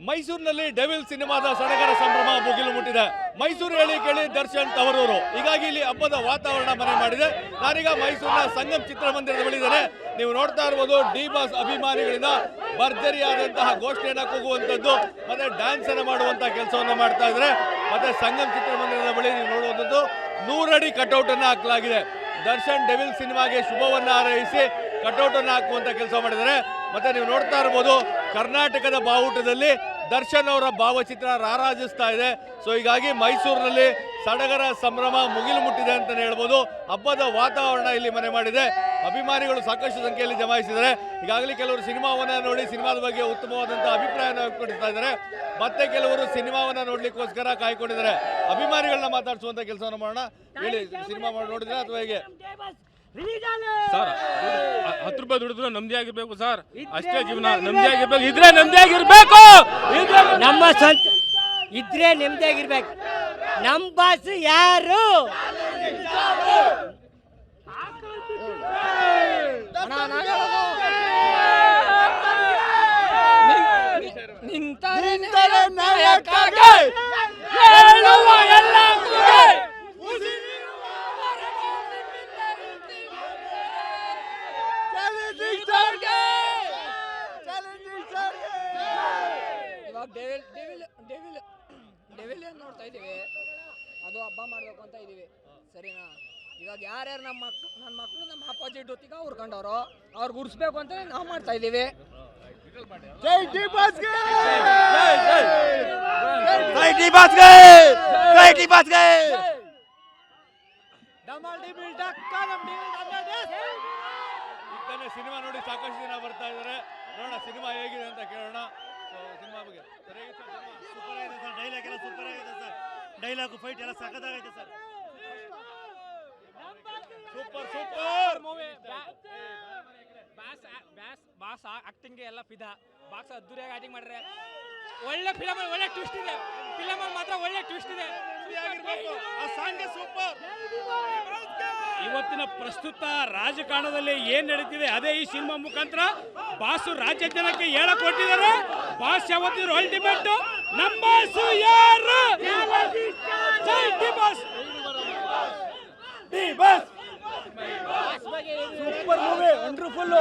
ಮೈಸೂರಿನಲ್ಲಿ ಡೆವಿಲ್ ಸಿನಿಮಾದ ಸಡಗರ ಸಂಭ್ರಮ ಮುಗಿಲು ಮುಟ್ಟಿದೆ. ಮೈಸೂರು ಹೇಳಿ ಕೇಳಿ ದರ್ಶನ್ ತವರೂರು. ಹೀಗಾಗಿ ಇಲ್ಲಿ ಹಬ್ಬದ ವಾತಾವರಣ ಮನೆ ಮಾಡಿದೆ. ನಾನೀಗ ಮೈಸೂರಿನ ಸಂಗಮ್ ಚಿತ್ರಮಂದಿರದ ಬಳಿ ಇದ್ದೇನೆ. ನೀವು ನೋಡ್ತಾ ಇರಬಹುದು ಡಿ ಬಾಸ್ ಅಭಿಮಾನಿಗಳಿಂದ ಭರ್ಜರಿಯಾದಂತಹ ಘೋಷಣೆಯನ್ನು ಕೂಗುವಂಥದ್ದು ಮತ್ತೆ ಡ್ಯಾನ್ಸ್ ಅನ್ನು ಮಾಡುವಂತಹ ಕೆಲಸವನ್ನು ಮಾಡ್ತಾ ಇದ್ದಾರೆ. ಮತ್ತೆ ಸಂಗಮ್ ಚಿತ್ರಮಂದಿರದ ಬಳಿ ನೀವು ನೋಡುವಂಥದ್ದು 100 ಅಡಿ ಕಟೌಟ್ ಅನ್ನು ಹಾಕಲಾಗಿದೆ. ದರ್ಶನ್ ಡೆವಿಲ್ ಸಿನಿಮಾಗೆ ಶುಭವನ್ನ ಹಾರೈಸಿ ಕಟೌಟ್ ಅನ್ನು ಹಾಕುವಂತ ಕೆಲಸ ಮಾಡಿದ್ದಾರೆ. ಮತ್ತೆ ನೀವು ನೋಡ್ತಾ ಇರಬಹುದು ಕರ್ನಾಟಕದ ಬಾವುಟದಲ್ಲಿ ದರ್ಶನ್ ಅವರ ಭಾವಚಿತ್ರ ರಾರಾಜಿಸ್ತಾ ಇದೆ. ಸೊ ಹೀಗಾಗಿ ಮೈಸೂರಿನಲ್ಲಿ ಸಡಗರ ಸಂಭ್ರಮ ಮುಗಿಲು ಮುಟ್ಟಿದೆ ಅಂತಾನೆ ಹೇಳ್ಬೋದು. ಹಬ್ಬದ ವಾತಾವರಣ ಇಲ್ಲಿ ಮನೆ ಮಾಡಿದೆ. ಅಭಿಮಾನಿಗಳು ಸಾಕಷ್ಟು ಸಂಖ್ಯೆಯಲ್ಲಿ ಜಮಾಯಿಸಿದ್ದಾರೆ. ಈಗಾಗಲೇ ಕೆಲವರು ಸಿನಿಮಾವನ್ನ ನೋಡಿ ಸಿನಿಮಾದ ಬಗ್ಗೆ ಉತ್ತಮವಾದಂತಹ ಅಭಿಪ್ರಾಯವನ್ನು ವ್ಯಕ್ತಪಡಿಸ್ತಾ ಇದ್ದಾರೆ. ಮತ್ತೆ ಕೆಲವರು ಸಿನಿಮಾವನ್ನ ನೋಡ್ಲಿಕ್ಕೋಸ್ಕರ ಕಾಯ್ಕೊಂಡಿದ್ದಾರೆ. ಅಭಿಮಾನಿಗಳನ್ನ ಮಾತಾಡಿಸುವಂತ ಕೆಲಸವನ್ನು ಮಾಡೋಣ. ಹೇಳಿ, ಸಿನಿಮಾ ನೋಡಿದ್ರೆ ಅಥವಾ ಹೇಗೆ ಸರ್? 10 ರೂಪಾಯಿ ದುಡಿದ್ರು ನೆಮ್ಮದಿ ಆಗಿರ್ಬೇಕು ಸರ್, ಅಷ್ಟೇ ಜೀವನ. ನೆಮ್ಮದಿ ಆಗಿರ್ಬೇಕು, ಇದ್ರೆ ನೆಮ್ಮದಿ ಆಗಿರ್ಬೇಕು. ನಮ್ಮ ಸ್ವಂತ ಇದ್ರೆ ನೆಮ್ಮದಿ ಆಗಿರ್ಬೇಕು. ನಮ್ಮ ಬಾಸ್ ಯಾರು? ಡೆವಿಲ್ ನೋಡ್ತಾ ಇದೀವಿ, ಅದು ಹಬ್ಬ ಮಾಡ್ಬೇಕು ಅಂತ ಇದೀವಿ, ಸರಿನಾ? ಇವಾಗ ಯಾರ್ಯಾರು ನನ್ನ ಮಕ್ಕಳು ನಮ್ಮ ಅಪೋಸಿಟ್ ಹೊತ್ತಿಗೆ ಅವ್ರು ಕಂಡವರು ಅವ್ರಿಗೆ ಉರ್ಸ್ಬೇಕು ಅಂತ ನಾವು ಮಾಡ್ತಾ ಇದೀವಿ. ಜೈ ಡಿ ಬಾಸ್ಗೆ, ಜೈ ಡಿ ಬಾಸ್ಗೆ, ಜೈ ಡಿ ಬಾಸ್ಗೆ. ಸಿನಿಮಾ ನೋಡಿ ಸಾಕಷ್ಟು ಜನ ಬರ್ತಾ ಇದ್ದಾರೆ. ನೋಡೋಣ ಸಿನಿಮಾ ಹೇಗಿದೆ ಅಂತ ಕೇಳೋಣ. ಸಿನಿಮಾ ಬಗ್ಗೆ ಸೂಪರ್ ಆಗಿದೆ ಸರ್, ಡೈಲಾಗ್ ಎಲ್ಲ ಸೂಪರ್ ಆಗಿದೆ ಸರ್, ಡೈಲಾಗ್ ಫೈಟ್ ಎಲ್ಲ ಸಖತ್ತಾಗಿದೆ sir. Super super movie. Boss acting ಎಲ್ಲ ಫಿದಾ. ಬಾಕ್ಸ್ ಅದ್ದೂರಿಯಾಗಿ ಆಕ್ಟಿಂಗ್ ಮಾಡ್ರೆ. ಒಳ್ಳೆ ಫಿಲಮ್, ಒಳ್ಳೆ ಟ್ವಿಸ್ಟ್ ಇದೆ. ಫಿಲಮ್ ಮಾತ್ರ ಒಳ್ಳೆ ಟ್ವಿಸ್ಟ್ ಇದೆ. ಆ ಸಾಂಗ್ ಸೂಪರ್. ಇವತ್ತಿನ ಪ್ರಸ್ತುತ ರಾಜಕಾರಣದಲ್ಲಿ ಏನ್ ನಡೀತಿದೆ ಅದೇ ಈ ಸಿನಿಮಾ ಮುಖಾಂತರ ಬಾಸು ರಾಜ್ಯ ಜನಕ್ಕೆ ಹೇಳಿಕೊಟ್ಟಿದ್ದಾರೆ. ಬಾಸ್ ಯಾವತ್ತಿದ್ರು ಅಲ್ಟಿಮೇಟ್. ನಮ್ಮ ಬಾಸು ಯಾರು? ಜೈ D boss. D boss super movie, wonderful.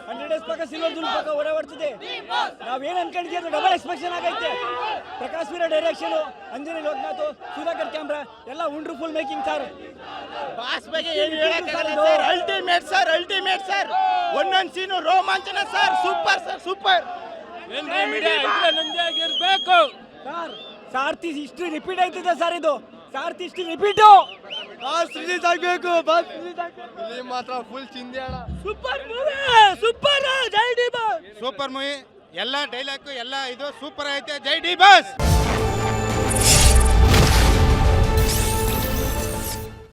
100 days ಪಕ್ಕ ಸಿಲ್ವರ್ ಜೂಲ್ ಪಕ್ಕ ಓಡಾಡ್ತಿದೆ. ನಾವೇನು ಅನ್ಕೊಂಡಿದ್ವಿ ಅದು ಡಬಲ್ ಎಕ್ಸ್ಪೆಕ್ಷನ್ ಆಗೈತೆ. ಪ್ರಕಾಶ್ ವೀರ ಡೈರೆಕ್ಷನ್, ಅಂಜನಿ ಲೋಕನಾಥ್, ಸುಧಾಕರ್ ಕ್ಯಾಮ್ರಾ ಎಲ್ಲ ವಂಡರ್ಫುಲ್ ಮೇಕಿಂಗ್ ಸರ್. ಬಾಸ್ ಬಗ್ಗೆ ಏನು ಹೇಳಕ್ಕಾಗಲ್ಲ sir, ultimate sir, ultimate sir. ಒಂದೊಂದು ಸೀನು ರೋಮಾಂಚನ ಸರ್, ಸೂಪರ್ ಸರ್, ಸೂಪರ್. ಏನ್ರಿ ಮೀಡಿಯಾ ಇದ್ರೆ ನೆಮ್ಮದಿಯಾಗಿರ್ಬೇಕು ಸರ್. ಸಾರ್ಥಿ ಹಿಸ್ಟ್ರಿ ರಿಪೀಟ್ ಆಯ್ತಿದೆ ಸರ್. ಇದು Sarathi history repeat. Boss release ಆಗಬೇಕು, ಬಾಸ್ ರಿಲೀಸ್ ಆಗಬೇಕು. ಇಲ್ಲಿ ಮಾತ್ರ ಫುಲ್ ಚಿಂದಿ ಅಣ್ಣ. Super movie, super. ಜೈ ಡಿ ಬಾಸ್. ಸೂಪರ್ ಮೂವಿ, ಎಲ್ಲ ಡೈಲಾಗ್ ಎಲ್ಲ ಇದು ಸೂಪರ್ ಐತೆ. ಜೈ ಡಿ ಬಾಸ್.